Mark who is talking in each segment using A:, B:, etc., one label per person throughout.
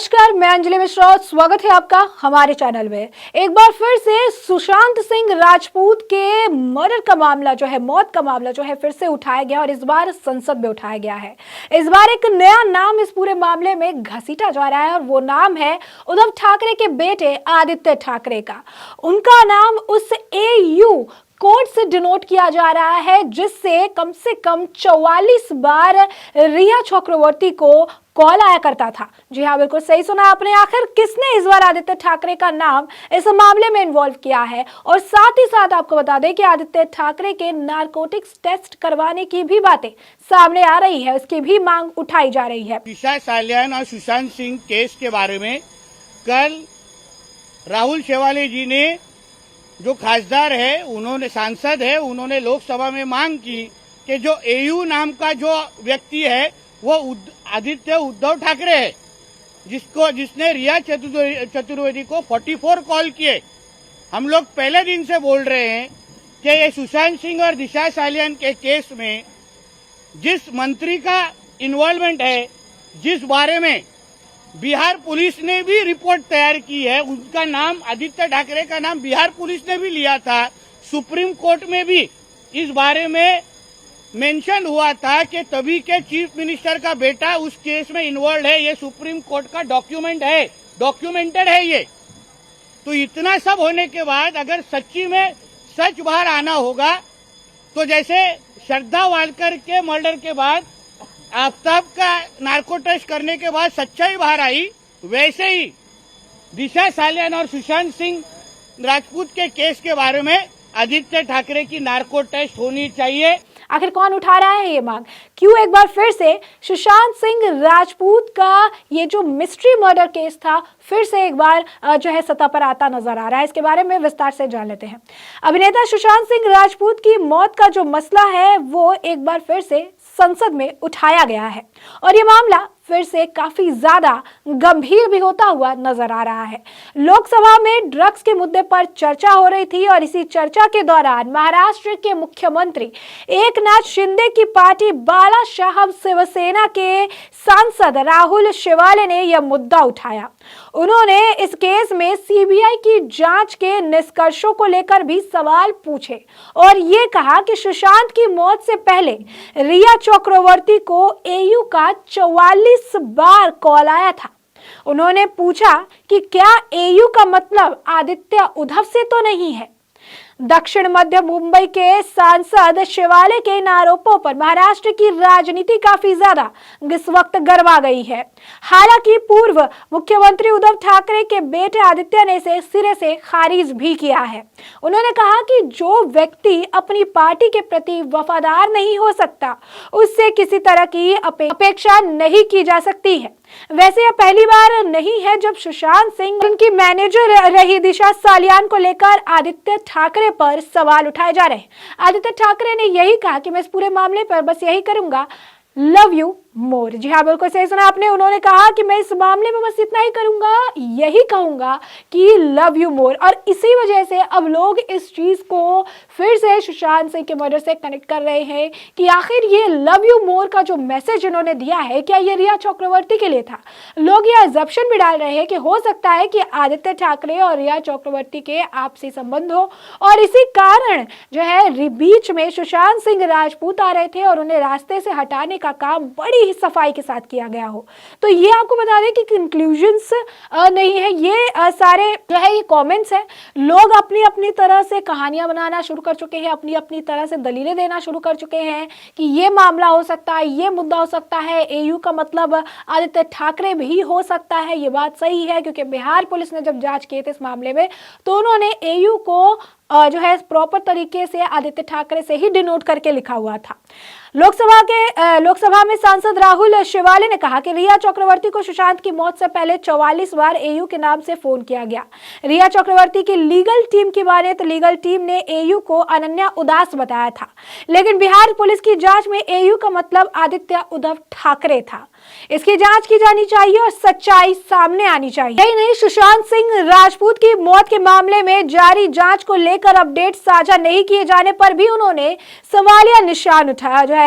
A: नमस्कार, मैं अंजलि मिश्रा। स्वागत है आपका हमारे चैनल में। एक बार फिर से सुशांत सिंह राजपूत के मर्डर का मामला जो है, मौत का मामला जो है, फिर से उठाया गया और इस बार संसद में उठाया गया है। इस बार एक नया नाम इस पूरे मामले में घसीटा जा रहा है और वो नाम है उद्धव ठाकरे के बेटे आदित्य ठाकरे का। उनका नाम उस AU कोड से डिनोट किया जा रहा है जिससे कम से कम 44 बार रिया चक्रवर्ती को कॉल आया करता था। जी हाँ, बिल्कुल सही सुना आपने। आखिर किसने इस बार आदित्य ठाकरे का नाम इस मामले में इन्वॉल्व किया है? और साथ ही साथ आपको बता दें कि आदित्य ठाकरे के नारकोटिक्स टेस्ट करवाने की भी बातें सामने आ रही है, उसकी भी मांग उठाई जा रही है।
B: दिशा सालियान और सुशांत सिंह केस के बारे में कल राहुल शेवाले जी ने, जो खासदार है, उन्होंने, सांसद है, उन्होंने लोकसभा में मांग की कि जो AU नाम का जो व्यक्ति है वो आदित्य उद्धव ठाकरे है, जिसने रिया चतुर्वेदी को 44 कॉल किए। हम लोग पहले दिन से बोल रहे हैं कि ये सुशांत सिंह और दिशा सालियान के केस में जिस मंत्री का इन्वॉल्वमेंट है, जिस बारे में बिहार पुलिस ने भी रिपोर्ट तैयार की है, उनका नाम, आदित्य ठाकरे का नाम बिहार पुलिस ने भी लिया था। सुप्रीम कोर्ट में भी इस बारे में मेंशन हुआ था कि तभी के चीफ मिनिस्टर का बेटा उस केस में इन्वॉल्व है। ये सुप्रीम कोर्ट का डॉक्यूमेंट है, डॉक्यूमेंटेड है ये। तो इतना सब होने के बाद अगर सच्ची में सच बाहर आना होगा तो जैसे श्रद्धा वालकर के मर्डर के बाद आफ्ताब का नार्को टेस्ट करने के बाद सच्चाई बाहर आई, वैसे ही दिशा सालियान और सुशांत सिंह राजपूत के केस के बारे में आदित्य ठाकरे की नार्को टेस्ट होनी चाहिए।
A: आखिर कौन उठा रहा है ये मांग? क्यों एक बार फिर से सुशांत सिंह राजपूत का ये जो मिस्ट्री मर्डर केस था फिर से एक बार जो है सत्ता पर आता नजर आ रहा है? इसके बारे में विस्तार से जान लेते हैं। अभिनेता सुशांत सिंह राजपूत की मौत का जो मसला है वो एक बार फिर से संसद में उठाया गया है और ये मामला फिर से काफी ज्यादा गंभीर भी होता हुआ नजर आ रहा है। लोकसभा में ड्रग्स के मुद्दे पर चर्चा हो रही थी और इसी चर्चा के दौरान महाराष्ट्र के मुख्यमंत्री एकनाथ शिंदे की पार्टी बालासाहेब शिवसेना के सांसद राहुल शेवाले ने यह मुद्दा उठाया। उन्होंने इस केस में CBI की जांच के निष्कर्षों को लेकर भी सवाल पूछे और ये कहा कि सुशांत की मौत से पहले रिया चक्रवर्ती को AU का 44 बार कॉल आया था। उन्होंने पूछा कि क्या AU का मतलब आदित्य उद्धव से तो नहीं है? दक्षिण मध्य मुंबई के सांसद शिवाले के इन आरोपों पर महाराष्ट्र की राजनीति काफी ज्यादा इस वक्त गरमा गई है। हालांकि पूर्व मुख्यमंत्री उद्धव ठाकरे के बेटे आदित्य ने इसे सिरे से खारिज भी किया है। उन्होंने कहा कि जो व्यक्ति अपनी पार्टी के प्रति वफादार नहीं हो सकता, उससे किसी तरह की अपेक्षा नहीं की जा सकती है। वैसे यह पहली बार नहीं है जब सुशांत सिंह उनकी मैनेजर रही दिशा सालियान को लेकर आदित्य ठाकरे पर सवाल उठाए जा रहे हैं। आदित्य ठाकरे ने यही कहा कि मैं इस पूरे मामले पर बस यही करूंगा, लव यू मोर। जी हाँ, बिल्कुल सही सुना आपने। उन्होंने कहा कि मैं इस मामले में बस इतना ही करूंगा, यही कहूंगा कि लव यू मोर। और इसी वजह से अब लोग इस चीज को फिर से सुशांत सिंह के मर्डर से कनेक्ट कर रहे हैं कि आखिर ये लव यू मोर का जो मैसेज इन्होंने दिया है, क्या ये रिया चक्रवर्ती के लिए था? लोग ये अजम्पशन भी डाल रहे हैं कि हो सकता है कि आदित्य ठाकरे और रिया चक्रवर्ती के आपसी संबंध हो और इसी कारण जो है बीच में सुशांत सिंह राजपूत आ रहे थे और उन्हें रास्ते से हटाने का काम बड़ी ही सफाई के साथ किया गया हो। तो ये आपको बता दें कि कंक्लूजन्स नहीं है, ये सारे जो है ये कमेंट्स है। लोग अपनी अपनी तरह से कहानियां बनाना शुरू कर चुके हैं, अपनी अपनी तरह से दलीलें देना शुरू कर चुके हैं कि ये मामला हो सकता है, ये मुद्दा हो सकता है, AU का मतलब आदित्य ठाकरे भी हो सकता है। ये बात सही है क्योंकि बिहार पुलिस ने जब जांच किए थे इस मामले में तो उन्होंने AU को जो है प्रॉपर तरीके से आदित्य ठाकरे से ही डिनोट करके लिखा हुआ था। लोकसभा में सांसद राहुल शेवाले ने कहा कि रिया चक्रवर्ती को सुशांत की मौत से पहले 44 बार AU के नाम से फोन किया गया। रिया चक्रवर्ती की लीगल टीम की माने तो लीगल टीम ने AU को अनन्या उदास बताया था, लेकिन बिहार पुलिस की जांच में AU का मतलब आदित्य उद्धव ठाकरे था। इसकी जांच की जानी चाहिए और सच्चाई सामने आनी चाहिए। यही नहीं, सुशांत सिंह राजपूत की मौत के मामले में जारी जांच को लेकर लेकर अपडेट साझा नहीं किए जाने पर भी उन्होंने सवालिया निशान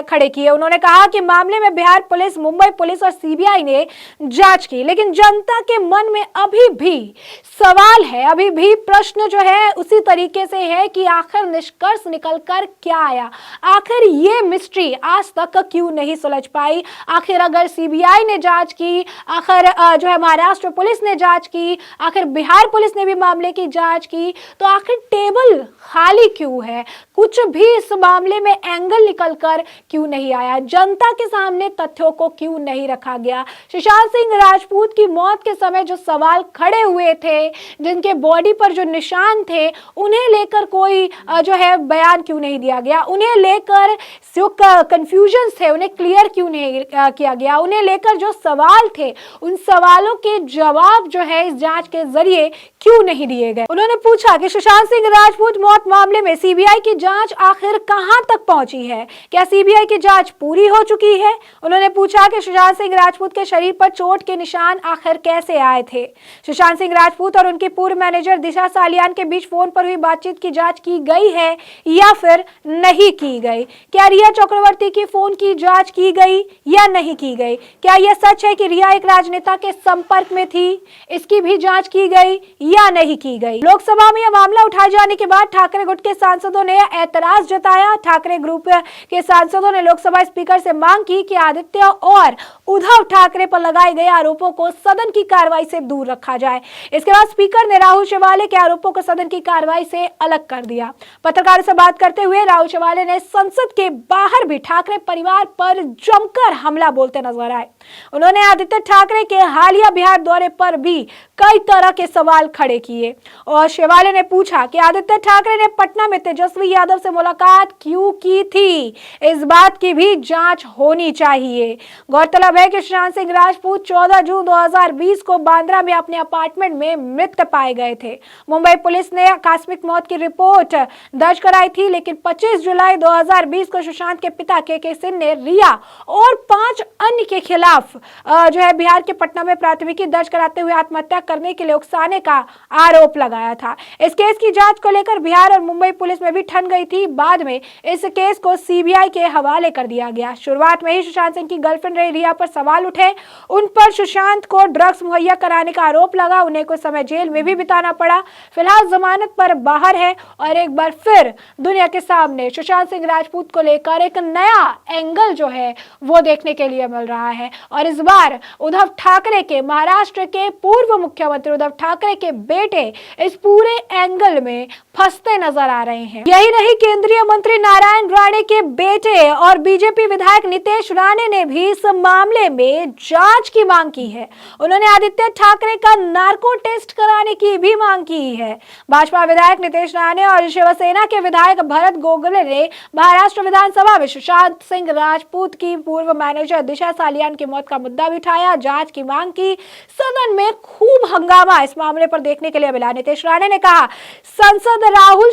A: खड़े किए। उन्होंने कहा कि मामले में बिहार पुलिस, मुंबई पुलिस और सीबीआई ने जांच की, लेकिन जनता के मन में अभी भी सवाल है, अभी भी प्रश्न जो है उसी तरीके से है कि आखिर निष्कर्ष निकलकर क्या आया, आखिर ये मिस्ट्री आज तक क्यों नहीं सुलझ पाई। आखिर अगर सीबीआई ने जांच की, आखिर जो है महाराष्ट्र पुलिस ने जांच की, आखिर बिहार पुलिस ने भी मामले की जांच की, तो आखिर टेबल खाली क्यों है, कुछ भी इस मामले में एंगल निकलकर क्यों नहीं आया, जनता के सामने तथ्यों को क्यों नहीं रखा गया। सुशांत सिंह राजपूत की मौत के समय जो सवाल खड़े हुए थे, जिनके बॉडी पर जो निशान थे, उन्हें लेकर कोई जो है बयान क्यों नहीं दिया गया, उन्हें लेकर जो कंफ्यूजन थे उन्हें क्लियर क्यों नहीं किया गया, उन्हें लेकर जो सवाल थे उन सवालों के जवाब जो है इस जांच के जरिए क्यों नहीं दिए गए। उन्होंने पूछा कि सुशांत सिंह राजपूत मौत मामले में सीबीआई की जांच आखिर कहां तक पहुंची है, क्या सीबीआई की जांच पूरी हो चुकी है। उन्होंने पूछा कि सुशांत सिंह राजपूत के शरीर पर चोट के निशान आखिर कैसे आए थे। सुशांत सिंह राजपूत और उनकी पूर्व मैनेजर दिशा सालियान के बीच फोन पर हुई बातचीत की जांच की गई है या फिर नहीं की गई। क्या रिया चक्रवर्ती की फोन की जांच की गई या नहीं की गई। क्या यह सच है कि रिया एक राजनेता के संपर्क में थी, इसकी भी जांच की गई या नहीं की गई। लोकसभा में यह मामला उठाए जाने के बाद ठाकरे गुट के सांसदों ने ऐतराज जताया। ठाकरे ग्रुप के सांसदों ने लोकसभा स्पीकर से मांग की कि आदित्य और उद्धव ठाकरे पर लगाए गए आरोपों को सदन की कार्रवाई से दूर रखा जाए। इसके बाद स्पीकर ने राहुल शेवाले के आरोपों को सदन की कार्रवाई से अलग कर दिया। पत्रकारों से बात करते हुए राहुल शेवाले ने संसद के बाहर भी ठाकरे परिवार पर जमकर हमला बोलते नजर आए। उन्होंने आदित्य ठाकरे के हालिया बिहार दौरे पर भी कई तरह के सवाल खड़े किए और शेवाले ने पूछा कि आदित्य ठाकरे ने पटना में तेजस्वी यादव से मुलाकात क्यों की थी, इस बात की भी जांच होनी चाहिए। गौरतलब है कि सुशांत सिंह राजपूत 14 जून 2020 को बांद्रा में अपने अपार्टमेंट में मृत पाए गए थे। मुंबई पुलिस ने आकस्मिक मौत की रिपोर्ट दर्ज कराई थी, लेकिन 25 जुलाई 2020 को सुशांत के पिता के सिंह ने रिया और 5 अन्य के खिलाफ जो है बिहार के पटना में प्राथमिकी दर्ज कराते हुए आत्महत्या करने के लिए उकसाने का आरोप लगाया था। इस केस की जांच को लेकर बिहार और मुंबई पुलिस में भी ठन गई थी। बाद में इस केस को सीबीआई के हवाले कर दिया गया। शुरुआत में ही सुशांत सिंह की गर्लफ्रेंड रही रिया पर सवाल उठे। उन पर सुशांत को ड्रग्स मुहैया कराने का आरोप लगा। उन्हें कुछ समय जेल में भी बिताना पड़ा। फिलहाल जमानत पर बाहर है और एक बार फिर दुनिया के सामने सुशांत सिंह राजपूत को लेकर एक नया एंगल जो है वो देखने के लिए मिल रहा है। और इस बार उद्धव ठाकरे के, महाराष्ट्र के पूर्व मुख्यमंत्री उद्धव ठाकरे के बेटे इस पूरे एंगल में फंसते नजर आ रहे हैं। यही नहीं, केंद्रीय मंत्री नारायण राणे के बेटे और बीजेपी विधायक नितेश राणे ने भी इस मामले में जांच की मांग की है। उन्होंने आदित्य ठाकरे का नार्को टेस्ट कराने की भी मांग की है। भाजपा विधायक नितेश राणे और शिवसेना के विधायक भरत गोगले ने महाराष्ट्र विधानसभा में सुशांत सिंह राजपूत की पूर्व मैनेजर दिशा सालियान की मौत का मुद्दा भी उठाया, जांच की मांग की। सदन में खूब हंगामा इस मामले पर देखने के लिए मिला। नितेश राणे ने कहा, सांसद राहुल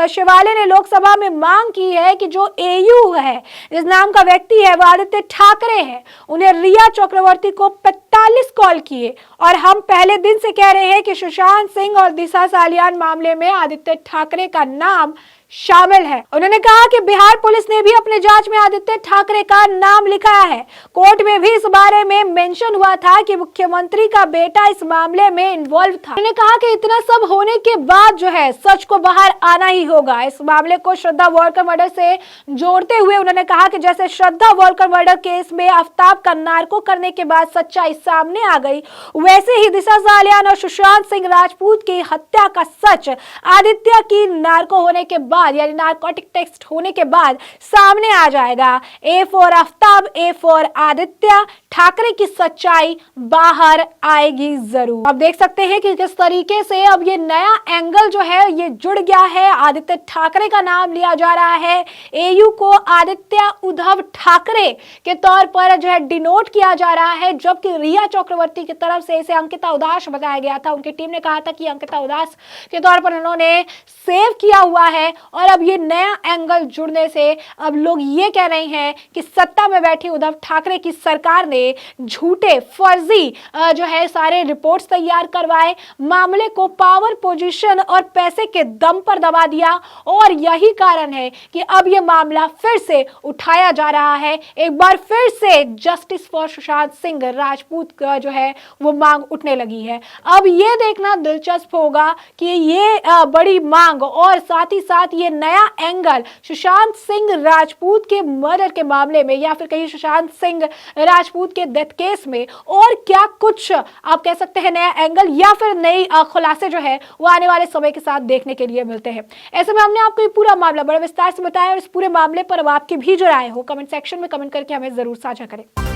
A: शेवाले ने लोकसभा में मांग की है कि जो एयू है, जिस नाम का व्यक्ति है वो आदित्य ठाकरे है, उन्हें रिया चक्रवर्ती को 45 कॉल किए और हम पहले दिन से कह रहे हैं कि सुशांत सिंह और दिशा सालियान मामले में आदित्य ठाकरे का नाम शामिल है। उन्होंने कहा कि बिहार पुलिस ने भी अपने जांच में आदित्य ठाकरे का नाम लिखा है। कोर्ट में भी इस बारे में मेंशन हुआ था कि मुख्यमंत्री का बेटा इस मामले में इन्वॉल्व था। उन्होंने कहा कि इतना सब होने के बाद जो है सच को बाहर आना ही होगा। इस मामले को श्रद्धा वॉलकर मर्डर से जोड़ते हुए उन्होंने कहा कि जैसे श्रद्धा वॉलकर मर्डर केस में आफ्ताब का नार्को करने के बाद सच्चाई सामने आ गई, वैसे ही दिशा सालियान और सुशांत सिंह राजपूत की हत्या का सच आदित्य की नार्को होने के बाद, यानी नार्कोटिक टेस्ट होने के बाद सामने आ जाएगा। A for Aftab, A for Aditya Thackeray की सच्चाई बाहर आएगी जरूर। अब देख सकते हैं कि किस तरीके से अब ये नया एंगल जो है ये जुड़ गया है। आदित्य ठाकरे का नाम लिया जा रहा है, एयू को आदित्य उद्धव ठाकरे के तौर पर जो है डिनोट किया जा रहा है, जबकि रिया चक्रवर्ती की तरफ से इसे अंकिता उदास बताया गया था। उनकी टीम ने कहा था कि अंकिता उदास के तौर पर उन्होंने सेव किया हुआ है और अब ये नया एंगल जुड़ने से अब लोग ये कह रहे हैं कि सत्ता में बैठी उद्धव ठाकरे की सरकार ने झूठे फर्जी जो है सारे रिपोर्ट्स तैयार करवाए, मामले को पावर पोजीशन और पैसे के दम पर दबा दिया और यही कारण है कि अब यह मामला फिर से उठाया जा रहा है। एक बार फिर से जस्टिस फॉर सुशांत सिंह राजपूत का जो है वो मांग उठने लगी है। अब ये देखना दिलचस्प होगा कि ये बड़ी मांग और साथ ही साथ ये नया एंगल सुशांत सिंह राजपूत के मर्डर के मामले में या फिर कहीं सुशांत सिंह राजपूत के डेथ केस में और क्या कुछ आप कह सकते हैं नया एंगल या फिर नई खुलासे जो है वो आने वाले समय के साथ देखने के लिए मिलते हैं। ऐसे में हमने आपको ये पूरा मामला बड़े विस्तार से बताया और इस पूरे मामले पर अब आपकी भी जो राय हो कमेंट सेक्शन में कमेंट करके हमें जरूर साझा करें।